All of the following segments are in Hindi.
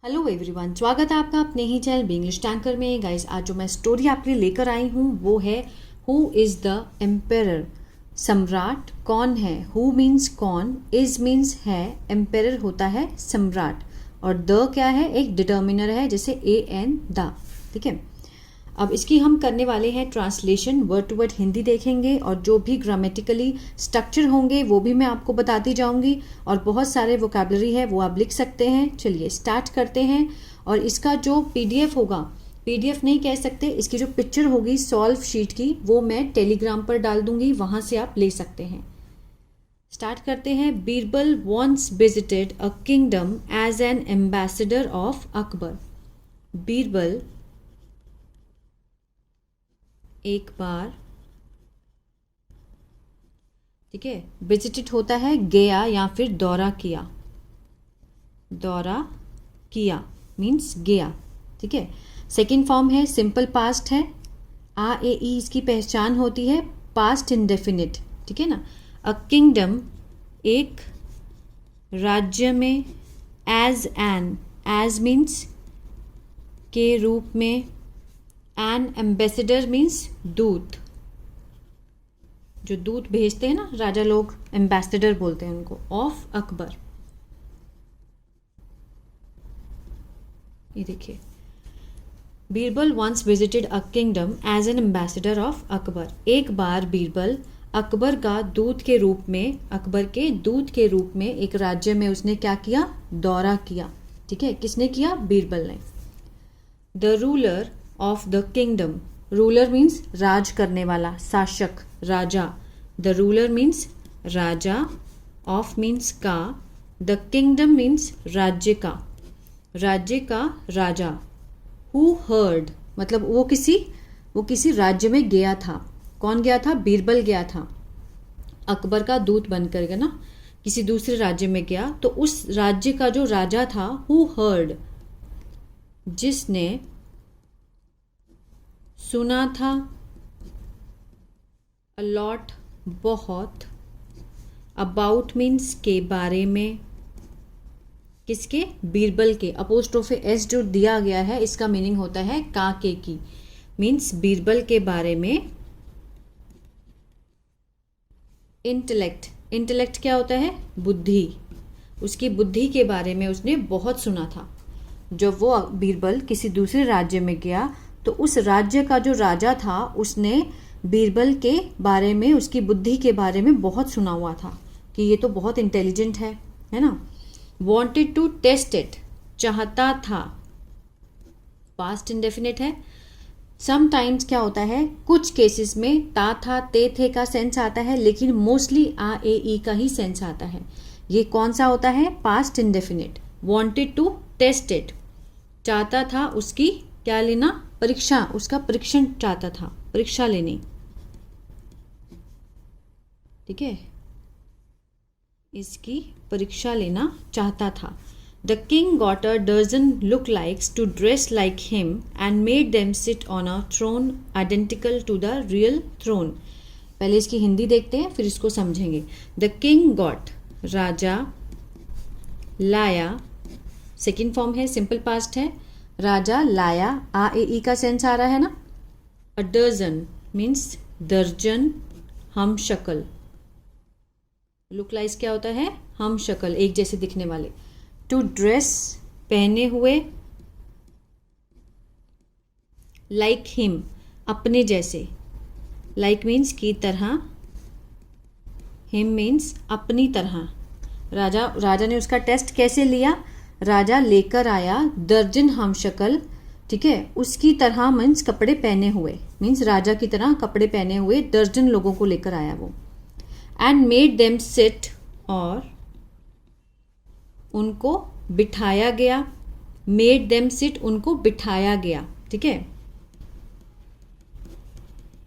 हेलो एवरीवन, स्वागत है आपका अपने ही चैनल इंग्लिश टैंकर में। गाइस, आज जो मैं स्टोरी आपके लिए लेकर आई हूँ वो है हु इज़ द एम्पेरर। सम्राट कौन है। हु मीन्स कौन, इज मीन्स है, एम्पेरर होता है सम्राट, और द क्या है, एक डिटर्मिनर है, जैसे ए एन द। ठीक है, अब इसकी हम करने वाले हैं translation, word to word Hindi देखेंगे, और जो भी ग्रामेटिकली स्ट्रक्चर होंगे वो भी मैं आपको बताती जाऊंगी, और बहुत सारे वोकैबुलरी है वो आप लिख सकते हैं। चलिए स्टार्ट करते हैं। और इसका जो पीडीएफ होगा, पीडीएफ नहीं कह सकते, इसकी जो पिक्चर होगी सॉल्व शीट की, वो मैं टेलीग्राम पर डाल दूंगी, वहां से आप ले सकते हैं। स्टार्ट करते हैं। Birbal once visited a kingdom as an ambassador of Akbar. Birbal एक बार, ठीक है, विजिटेड होता है गया या फिर दौरा किया। दौरा किया मीन्स गया। ठीक है, सेकंड फॉर्म है सिंपल पास्ट है। आ ए ई इसकी पहचान होती है, पास्ट इंडेफिनिट। ठीक है ना। अ किंगडम एक राज्य में, एज एन, एज मीन्स के रूप में, एन एम्बेसडर मीन्स दूत। जो दूत भेजते हैं ना राजा लोग, एम्बेसडर बोलते हैं उनको, ऑफ अकबर। ये देखिए, Birbal once visited a kingdom as an ambassador of Akbar. एक बार बीरबल अकबर का दूत के रूप में, अकबर के दूत के रूप में एक राज्य में उसने क्या किया, दौरा किया। ठीक है, किसने किया, बीरबल ने। The ruler of the kingdom, ruler means राज करने वाला, शासक, राजा। द रूलर मीन्स राजा, ऑफ मीन्स का, द किंगडम मीन्स राज्य का, राज्य का राजा। हु हर्ड मतलब वो किसी राज्य में गया था। कौन गया था, बीरबल गया था, अकबर का दूत बनकर गया ना, किसी दूसरे राज्य में गया। तो उस राज्य का जो राजा था, हु हर्ड जिसने सुना था, अलॉट बहुत, अबाउट मीन्स के बारे में, किसके, बीरबल के। अपोस्ट्रोफे एस जो दिया गया है इसका मीनिंग होता है का के की, मीन्स बीरबल के बारे में। इंटेलेक्ट, इंटेलेक्ट क्या होता है, बुद्धि, उसकी बुद्धि के बारे में उसने बहुत सुना था। जब वो बीरबल किसी दूसरे राज्य में गया तो उस राज्य का जो राजा था उसने बीरबल के बारे में, उसकी बुद्धि के बारे में बहुत सुना हुआ था कि ये तो बहुत इंटेलिजेंट है ना। वॉन्टेड टू टेस्ट इट, चाहता था, पास्ट इंडेफिनिट है। समटाइम्स क्या होता है, कुछ केसेस में ता था ते थे का सेंस आता है, लेकिन मोस्टली आ ए ई का ही सेंस आता है। ये कौन सा होता है, past indefinite. Wanted to test it, चाहता था उसकी क्या लेना, परीक्षा, उसका परीक्षण चाहता था, परीक्षा लेनी। ठीक है, इसकी परीक्षा लेना चाहता था। The king got a dozen look likes to dress like him and made them sit on a throne identical to the real throne. पहले इसकी हिंदी देखते हैं फिर इसको समझेंगे। द किंग गॉट, राजा, लाया, सेकेंड फॉर्म है, सिंपल पास्ट है, राजा लाया, आ ए ई का सेंस आ रहा है ना। अ डजन मीन्स दर्जन, हम शक्ल, लुक लाइक्स क्या होता है, हम शक्ल, एक जैसे दिखने वाले। टू ड्रेस पहने हुए, लाइक हिम अपने जैसे, लाइक मीन्स की तरह, हिम मीन्स अपनी तरह। राजा ने उसका टेस्ट कैसे लिया, राजा लेकर आया दर्जन हम शक्ल, ठीक है, उसकी तरह मीन्स कपड़े पहने हुए, मीन्स राजा की तरह कपड़े पहने हुए दर्जन लोगों को लेकर आया वो। एंड मेड देम सिट, और उनको बिठाया गया, मेड देम सिट उनको बिठाया गया। ठीक है,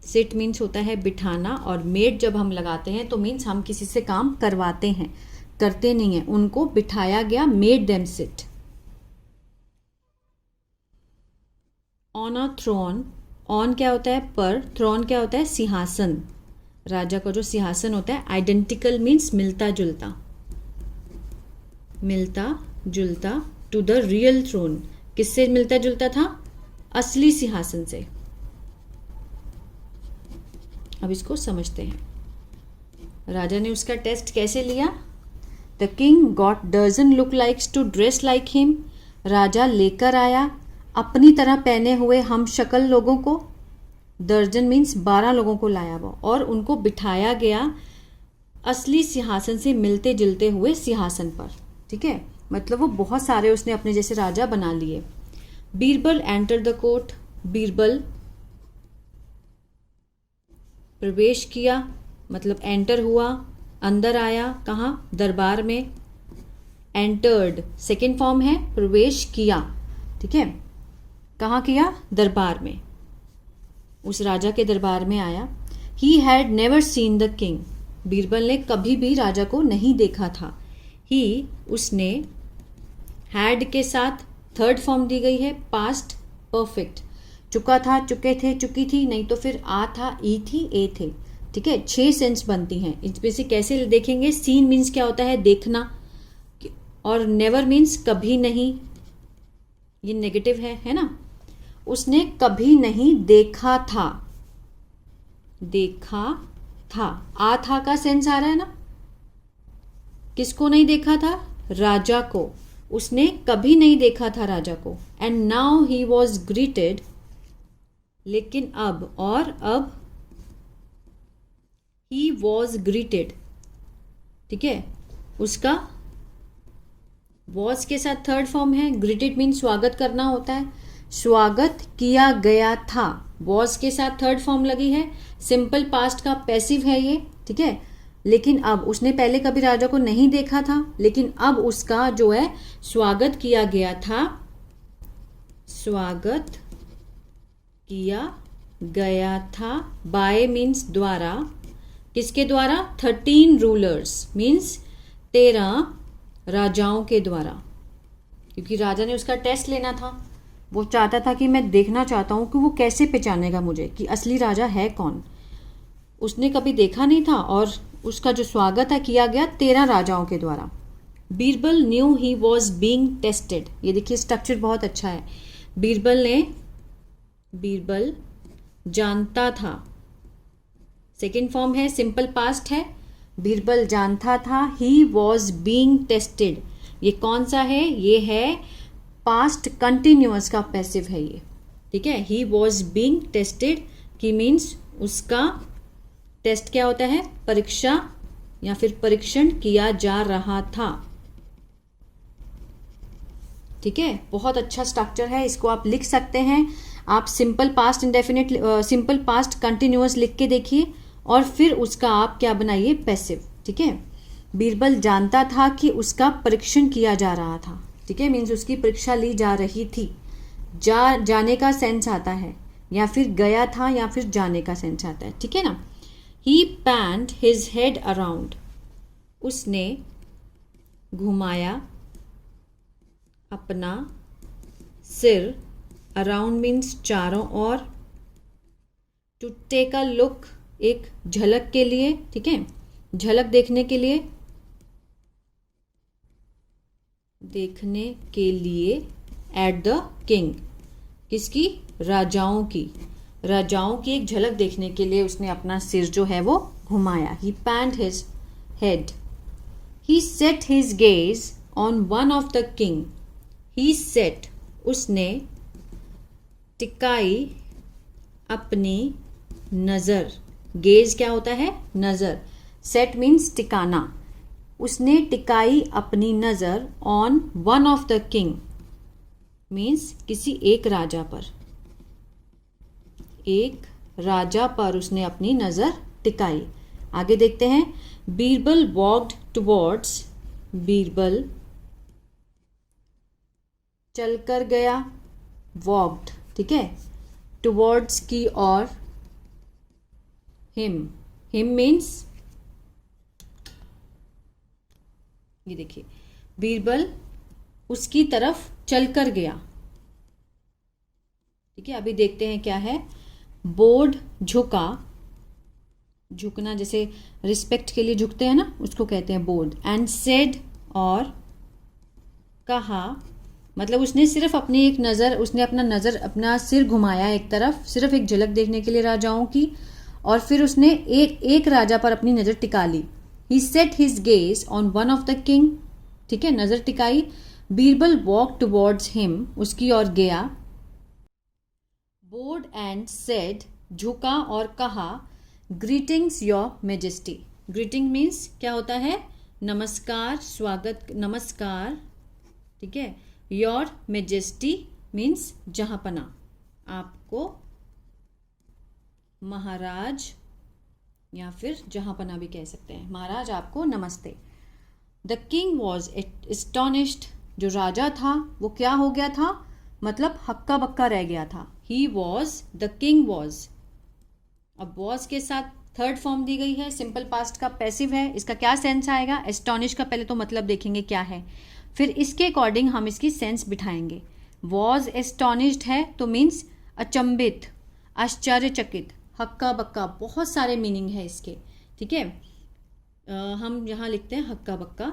सिट मीन्स होता है बिठाना, और मेड जब हम लगाते हैं तो मीन्स हम किसी से काम करवाते हैं, करते नहीं है। उनको बिठाया गया, made them sit. On a throne, on क्या होता है पर, थ्रोन क्या होता है सिंहासन, राजा का जो सिंहासन होता है। आइडेंटिकल मीन्स मिलता जुलता, मिलता जुलता टू द रियल थ्रोन। किससे मिलता जुलता था? असली सिंहासन से। अब इसको समझते हैं। राजा ने उसका टेस्ट कैसे लिया? The king got dozen look likes to dress like him. राजा लेकर आया अपनी तरह पहने हुए हम शक्ल लोगों को। दर्जन मीन्स 12 लोगों को लाया वो, और उनको बिठाया गया असली सिंहासन से मिलते जुलते हुए सिंहासन पर। ठीक है, मतलब वो बहुत सारे उसने अपने जैसे राजा बना लिए। Birbal enter the court. Birbal प्रवेश किया, मतलब एंटर हुआ, अंदर आया। कहाँ? दरबार में। एंटर्ड सेकेंड फॉर्म है, प्रवेश किया। ठीक है, कहाँ किया? दरबार में। उस राजा के दरबार में आया। He had never seen the king. Birbal ने कभी भी राजा को नहीं देखा था। ही उसने, हैड के साथ थर्ड फॉर्म दी गई है, पास्ट परफेक्ट। चुका था, चुके थे, चुकी थी, नहीं तो फिर आ था, ई थी, ए थे। ठीक है, 6 सेंस बनती हैं। इसमें से कैसे देखेंगे? सीन मीन्स क्या होता है? देखना, और नेवर मीन्स कभी नहीं, ये नेगेटिव है ना। उसने कभी नहीं देखा था। देखा था, आ था का सेंस आ रहा है ना। किसको नहीं देखा था? राजा को। उसने कभी नहीं देखा था राजा को। And now he was greeted, लेकिन अब, और अब ही वॉज ग्रीटेड। ठीक है, उसका वॉज के साथ थर्ड फॉर्म है। ग्रीटेड मीन स्वागत करना होता है। स्वागत किया गया था, वॉज के साथ थर्ड फॉर्म लगी है। सिंपल पास्ट का पैसिव है ये। ठीक है, लेकिन अब उसने पहले कभी राजा को नहीं देखा था, लेकिन अब उसका जो है स्वागत किया गया था। स्वागत किया गया था। बाय मीन्स द्वारा। किसके द्वारा? 13 रूलर्स मीन्स 13 राजाओं के द्वारा। क्योंकि राजा ने उसका टेस्ट लेना था। वो चाहता था कि मैं देखना चाहता हूँ कि वो कैसे पहचानेगा मुझे कि असली राजा है कौन। उसने कभी देखा नहीं था, और उसका जो स्वागत है किया गया 13 राजाओं के द्वारा। Birbal new he was being tested. ये देखिए स्ट्रक्चर बहुत अच्छा है। बीरबल जानता था। सेकेंड फॉर्म है, सिंपल पास्ट है। बीरबल जानता था। ही वॉज बीइंग टेस्टेड, ये कौन सा है? ये है पास्ट कंटिन्यूअस का पैसिव है ये। ठीक है, ही वॉज बीइंग टेस्टेड की मीन्स उसका टेस्ट क्या होता है? परीक्षा या फिर परीक्षण किया जा रहा था। ठीक है, बहुत अच्छा स्ट्रक्चर है, इसको आप लिख सकते हैं। आप simple past indefinite, simple past continuous लिख के देखिए, और फिर उसका आप क्या बनाइए? पैसिव। ठीक है, बीरबल जानता था कि उसका परीक्षण किया जा रहा था। ठीक है, मीन्स उसकी परीक्षा ली जा रही थी। जाने का सेंस आता है, या फिर गया था, या फिर जाने का सेंस आता है। ठीक है ना। ही पैन्ड हिज हेड अराउंड, उसने घुमाया अपना सिर। अराउंड मीन्स चारों ओर। टू टेक अ लुक, एक झलक के लिए। ठीक है, झलक देखने के लिए, देखने के लिए। एट द किंग, किसकी? राजाओं की। राजाओं की एक झलक देखने के लिए उसने अपना सिर जो है वो घुमाया। He panned his head. He set his gaze on one of the king. He set, उसने टिकाई अपनी नज़र। गेज क्या होता है? नज़र। सेट मीन्स टिकाना। उसने टिकाई अपनी नज़र on one of the king means किसी एक राजा पर। एक राजा पर उसने अपनी नज़र टिकाई। आगे देखते हैं। बीरबल वॉक्ड टुवर्ड्स, बीरबल चलकर गया। वॉक्ड, ठीक है, टुवर्ड्स की ओर। हिम, हिम मीन्स, ये देखिए, बीरबल उसकी तरफ चलकर गया। ठीक है, अभी देखते हैं क्या है। बोर्ड, झुका, झुकना जैसे रिस्पेक्ट के लिए झुकते हैं ना, उसको कहते हैं बोर्ड। एंड सेड, और कहा, मतलब उसने सिर्फ अपनी एक नज़र, उसने अपना सिर घुमाया एक तरफ, सिर्फ एक झलक देखने के लिए राजाओं की, और फिर उसने एक राजा पर अपनी नज़र टिका ली। He set his gaze on one of the king, ठीक है, नज़र टिकाई। बीरबल वॉक टुवर्ड्स हिम, उसकी ओर गया। बोर्ड एंड सेड, झुका और कहा, greetings your majesty. Greeting means क्या होता है, नमस्कार, स्वागत, नमस्कार, ठीक है। योर मेजेस्टी मीन्स जहाँपना, आपको महाराज या फिर जहाँपना भी कह सकते हैं, महाराज आपको नमस्ते। द किंग वॉज एस्टोनिश्ड, जो राजा था वो क्या हो गया था, मतलब हक्का बक्का रह गया था। He was, the king was, अब वॉज के साथ थर्ड फॉर्म दी गई है, सिंपल पास्ट का पैसिव है, इसका क्या सेंस आएगा, एस्टोनिश का पहले तो मतलब देखेंगे क्या है, फिर इसके अकॉर्डिंग हम इसकी सेंस बिठाएंगे। वॉज एस्टोनिश्ड है तो मीन्स अचंभित, आश्चर्यचकित, हक्का बक्का, बहुत सारे मीनिंग है इसके, ठीक है। हम यहाँ लिखते हैं हक्का बक्का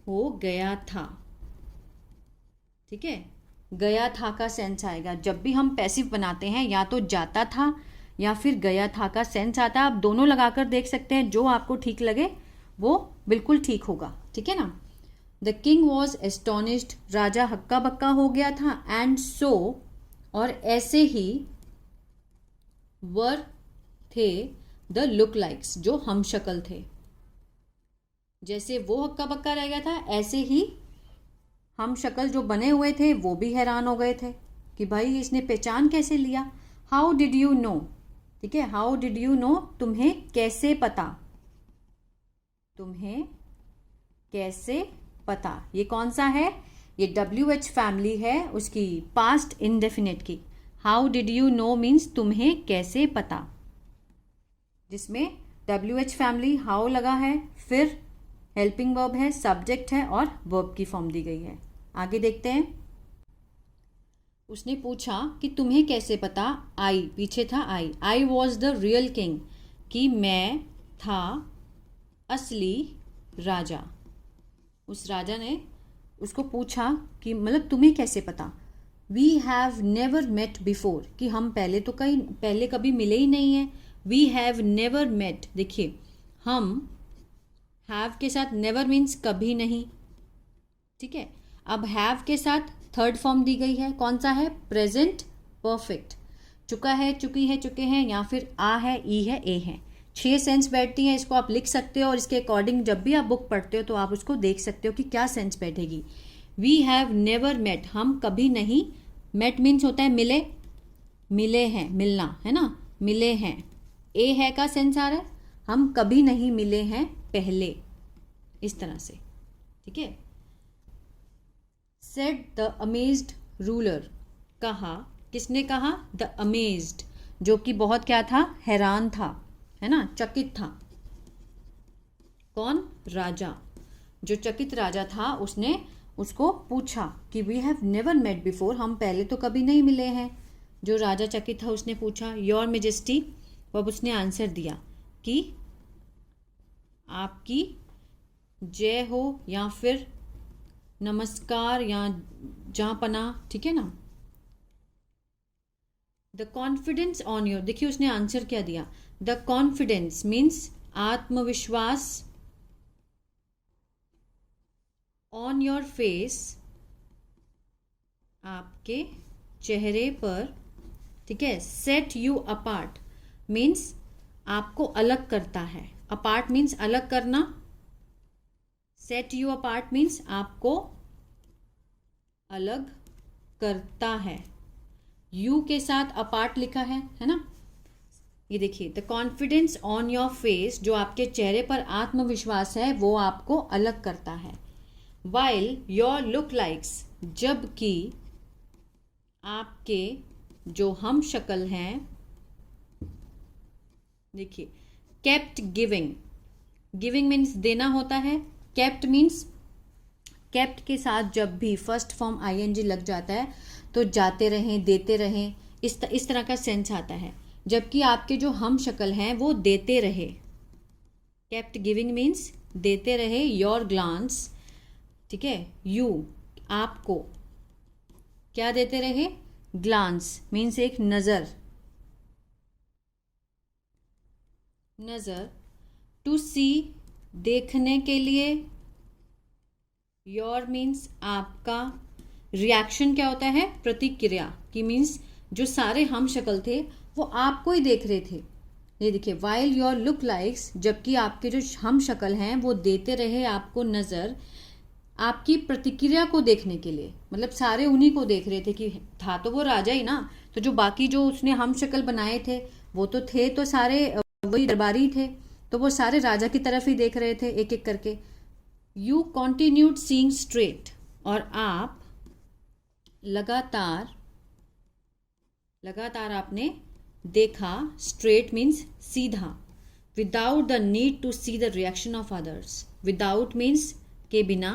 हो गया था, ठीक है। गया था का सेंस आएगा। जब भी हम पैसिव बनाते हैं या तो जाता था या फिर गया था का सेंस आता है। आप दोनों लगाकर देख सकते हैं, जो आपको ठीक लगे वो बिल्कुल ठीक होगा, ठीक है ना। द किंग वॉज एस्टोनिश्ड, राजा हक्का बक्का हो गया था। एंड सो, और ऐसे ही, वर थे द लुक लाइक्स, जो हम शक्ल थे। जैसे वो हक्का बक्का रह गया था, ऐसे ही हम शक्ल जो बने हुए थे वो भी हैरान हो गए थे कि भाई इसने पहचान कैसे लिया। हाउ डिड यू नो, ठीक है, हाउ डिड यू नो, तुम्हें कैसे पता, तुम्हें कैसे पता। ये कौन सा है, ये WH फैमिली है, उसकी पास्ट इंडेफिनिट की। How did you know means तुम्हें कैसे पता, जिसमें WH फैमिली हाउ लगा है, फिर हेल्पिंग वर्ब है, सब्जेक्ट है और वर्ब की फॉर्म दी गई है। आगे देखते हैं। उसने पूछा कि तुम्हें कैसे पता, आई, पीछे था I was the real king, कि मैं था असली राजा। उस राजा ने उसको पूछा कि मतलब तुम्हें कैसे पता। We have never met before, कि हम पहले कभी मिले ही नहीं हैं। वी हैव नेवर मेट, देखिए हम हैव के साथ नेवर मीन्स कभी नहीं, ठीक है। अब हैव के साथ थर्ड फॉर्म दी गई है, कौन सा है, प्रेजेंट परफेक्ट। चुका है, चुकी है, चुके हैं, या फिर आ है, ई है, ए है। 6 सेंस बैठती हैं, इसको आप लिख सकते हो और इसके अकॉर्डिंग जब भी आप बुक पढ़ते हो तो आप उसको देख सकते हो कि क्या सेंस बैठेगी। वी हैव नेवर मेट, हम कभी नहीं, मेट मीन्स होता है मिले, मिले हैं, मिलना है ना, मिले हैं। ए है का सेंस आ रहा है, हम कभी नहीं मिले हैं पहले, इस तरह से, ठीक है। सेड द अमेज्ड रूलर, कहा, किसने कहा, द अमेज्ड, जो कि बहुत क्या था, हैरान था, है ना, चकित था। कौन, राजा। जो चकित राजा था उसने उसको पूछा कि we have never met before, हम पहले तो कभी नहीं मिले हैं। जो राजा चकित था उसने पूछा योर मेजेस्टी, अब उसने आंसर दिया कि आपकी जय हो, या फिर नमस्कार, या जहाँ पना, ठीक है ना। द कॉन्फिडेंस ऑन योर, देखिए उसने आंसर क्या दिया, द कॉन्फिडेंस मीन्स आत्मविश्वास, ऑन योर फेस, आपके चेहरे पर, ठीक है। सेट यू अपार्ट मीन्स आपको अलग करता है, अपार्ट मीन्स अलग करना, सेट यू अपार्ट मीन्स आपको अलग करता है। यू के साथ अपार्ट लिखा है ना। ये देखिए, the confidence on your face, जो आपके चेहरे पर आत्मविश्वास है वो आपको अलग करता है। वाइल योर लुक लाइक्स, जबकि आपके जो हम शक्ल हैं, देखिए केप्ट गिविंग, गिविंग मीन्स देना होता है, केप्ट मीन्स, केप्ट के साथ जब भी फर्स्ट फॉर्म ING लग जाता है तो जाते रहें, देते रहें, इस तरह का सेंस आता है। जबकि आपके जो हम शक्ल हैं वो देते रहे, केप्ट गिविंग मीन्स देते रहे। योर ग्लांस, ठीक है, यू, आपको क्या देते रहे, ग्लांस मीन्स एक नजर, नजर, टू सी देखने के लिए, योर मीन्स आपका, रिएक्शन क्या होता है, प्रतिक्रिया की मीन्स जो सारे हम शक्ल थे वो आपको ही देख रहे थे। ये देखिए, वाइल योर लुक लाइक्स, जबकि आपके जो हम शक्ल हैं वो देते रहे आपको नजर आपकी प्रतिक्रिया को देखने के लिए, मतलब सारे उन्हीं को देख रहे थे कि था तो वो राजा ही ना, तो जो बाकी जो उसने हम शक्ल बनाए थे वो तो थे तो सारे वही दरबारी थे, तो वो सारे राजा की तरफ ही देख रहे थे एक एक करके। यू कॉन्टिन्यूड सीइंग स्ट्रेट, और आप लगातार आपने देखा, स्ट्रेट मीन्स सीधा, without the need to see the reaction of others, without means के बिना,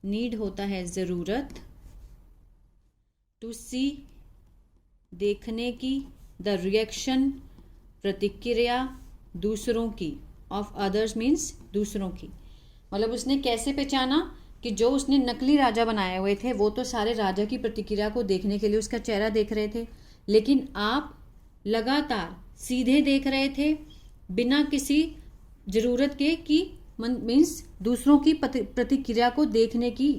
नीड होता है जरूरत, टू सी देखने की, द रिएक्शन प्रतिक्रिया दूसरों की, ऑफ अदर्स मीन्स दूसरों की। मतलब उसने कैसे पहचाना कि जो उसने नकली राजा बनाए हुए थे वो तो सारे राजा की प्रतिक्रिया को देखने के लिए उसका चेहरा देख रहे थे, लेकिन आप लगातार सीधे देख रहे थे बिना किसी जरूरत के, कि मीन्स दूसरों की प्रतिक्रिया को देखने की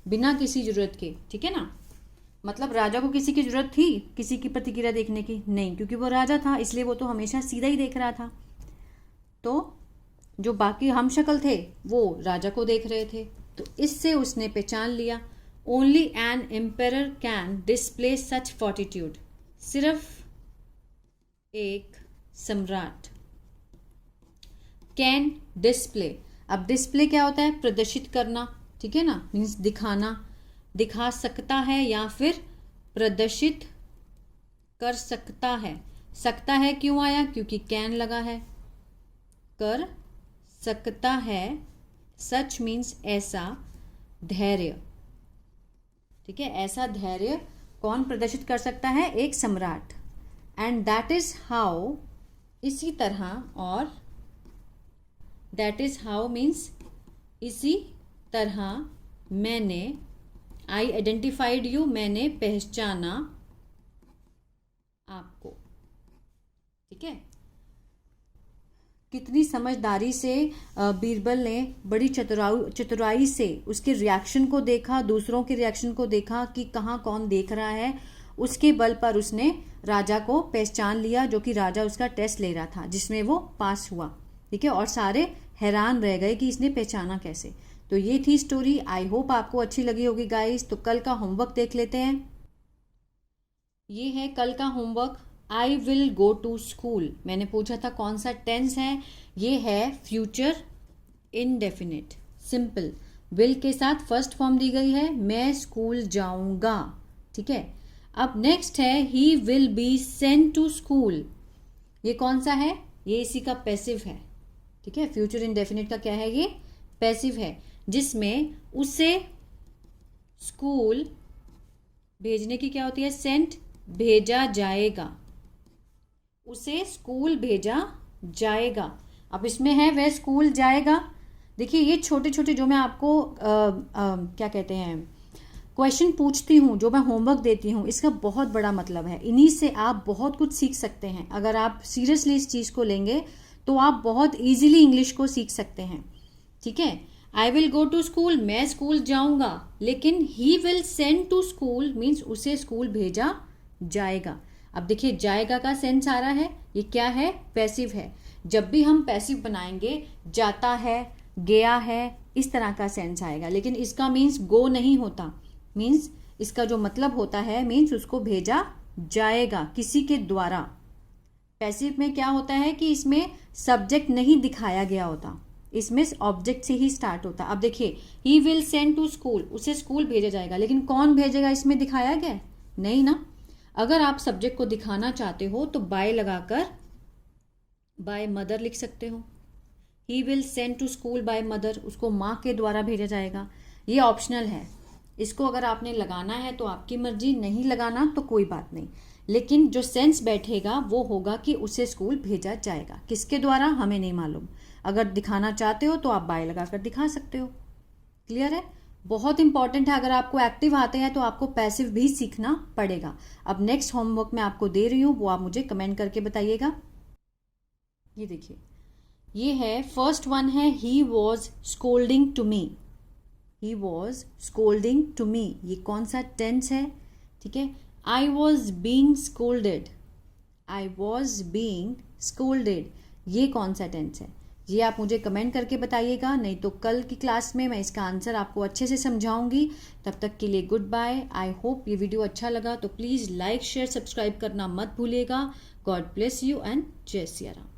बिना किसी जरूरत के, ठीक है ना। मतलब राजा को किसी की जरूरत थी किसी की प्रतिक्रिया देखने की? नहीं, क्योंकि वो राजा था इसलिए वो तो हमेशा सीधा ही देख रहा था। तो जो बाकी हम शक्ल थे वो राजा को देख रहे थे, तो इससे उसने पहचान लिया, only an emperor can display such fortitude, सिर्फ एक सम्राट कैन डिस्प्ले। अब डिस्प्ले क्या होता है, प्रदर्शित करना, ठीक है ना, मीन्स दिखाना, दिखा सकता है या फिर प्रदर्शित कर सकता है। सकता है क्यों आया, क्योंकि कैन लगा है, कर सकता है, सच मीन्स ऐसा, धैर्य, ठीक है, ऐसा धैर्य कौन प्रदर्शित कर सकता है, एक सम्राट। एंड दैट इज हाउ, इसी तरह, और दैट इज हाउ मीन्स इसी तरह, मैंने, आई आइडेंटिफाइड यू, मैंने पहचाना आपको, ठीक है। कितनी समझदारी से बीरबल ने बड़ी चतुराई से उसके रिएक्शन को देखा, दूसरों के रिएक्शन को देखा कि कहाँ कौन देख रहा है, उसके बल पर उसने राजा को पहचान लिया, जो कि राजा उसका टेस्ट ले रहा था जिसमें वो पास हुआ, ठीक है। और सारे हैरान रह गए कि इसने पहचाना कैसे। तो ये थी स्टोरी, आई होप आपको अच्छी लगी होगी गाइस। तो कल का होमवर्क देख लेते हैं। ये है कल का homework, I will go to school. मैंने पूछा था कौन सा टेंस है, ये है फ्यूचर इनडेफिनिट सिंपल, विल के साथ फर्स्ट फॉर्म दी गई है, मैं स्कूल जाऊंगा, ठीक है। अब नेक्स्ट है he will be sent to school, ये कौन सा है, ये इसी का पैसिव है, ठीक है। फ्यूचर इनडेफिनिट का क्या है, ये पैसिव है, जिसमें उसे स्कूल भेजने की क्या होती है, सेंट, भेजा जाएगा, उसे स्कूल भेजा जाएगा। अब इसमें है वह स्कूल जाएगा। देखिए ये छोटे छोटे जो मैं आपको क्या कहते हैं क्वेश्चन पूछती हूँ, जो मैं होमवर्क देती हूँ, इसका बहुत बड़ा मतलब है, इन्हीं से आप बहुत कुछ सीख सकते हैं। अगर आप सीरियसली इस चीज़ को लेंगे तो आप बहुत इजीली इंग्लिश को सीख सकते हैं, ठीक है। I will go to school, मैं स्कूल जाऊंगा, लेकिन he will send to school means उसे स्कूल भेजा जाएगा। अब देखिए जाएगा का सेंस आ रहा है, ये क्या है, पैसिव है। जब भी हम पैसिव बनाएंगे, जाता है, गया है, इस तरह का सेंस आएगा, लेकिन इसका मीन्स गो नहीं होता, मीन्स इसका जो मतलब होता है मीन्स उसको भेजा जाएगा किसी के द्वारा। पैसिव में क्या होता है कि इसमें सब्जेक्ट नहीं दिखाया गया होता, इसमें ऑब्जेक्ट से ही स्टार्ट होता। अब देखिए he will send to school, उसे स्कूल भेजा जाएगा, लेकिन कौन भेजेगा इसमें दिखाया गया नहीं ना। अगर आप सब्जेक्ट को दिखाना चाहते हो तो बाय लगाकर बाय मदर लिख सकते हो, he will send to school by mother, उसको माँ के द्वारा भेजा जाएगा। ये ऑप्शनल है, इसको अगर आपने लगाना है तो आपकी मर्जी, नहीं लगाना तो कोई बात नहीं, लेकिन जो सेंस बैठेगा वो होगा कि उसे स्कूल भेजा जाएगा। किसके द्वारा हमें नहीं मालूम, अगर दिखाना चाहते हो तो आप बाय लगाकर दिखा सकते हो, क्लियर है। बहुत इंपॉर्टेंट है, अगर आपको एक्टिव आते हैं तो आपको पैसिव भी सीखना पड़ेगा। अब नेक्स्ट होमवर्क मैं आपको दे रही हूँ, वो आप मुझे कमेंट करके बताइएगा। ये देखिए, ये है फर्स्ट वन है he was scolding to me. He was scolding to me, ये कौन सा टेंस है? ठीक है, I was being scolded. I was being scolded, ये कौन सा टेंस है? ये आप मुझे कमेंट करके बताइएगा, नहीं तो कल की क्लास में मैं इसका आंसर आपको अच्छे से समझाऊंगी। तब तक के लिए गुड बाय। आई होप ये वीडियो अच्छा लगा तो प्लीज़ लाइक शेयर सब्सक्राइब करना मत भूलिएगा। गॉड ब्लेस यू एंड जय सिया राम।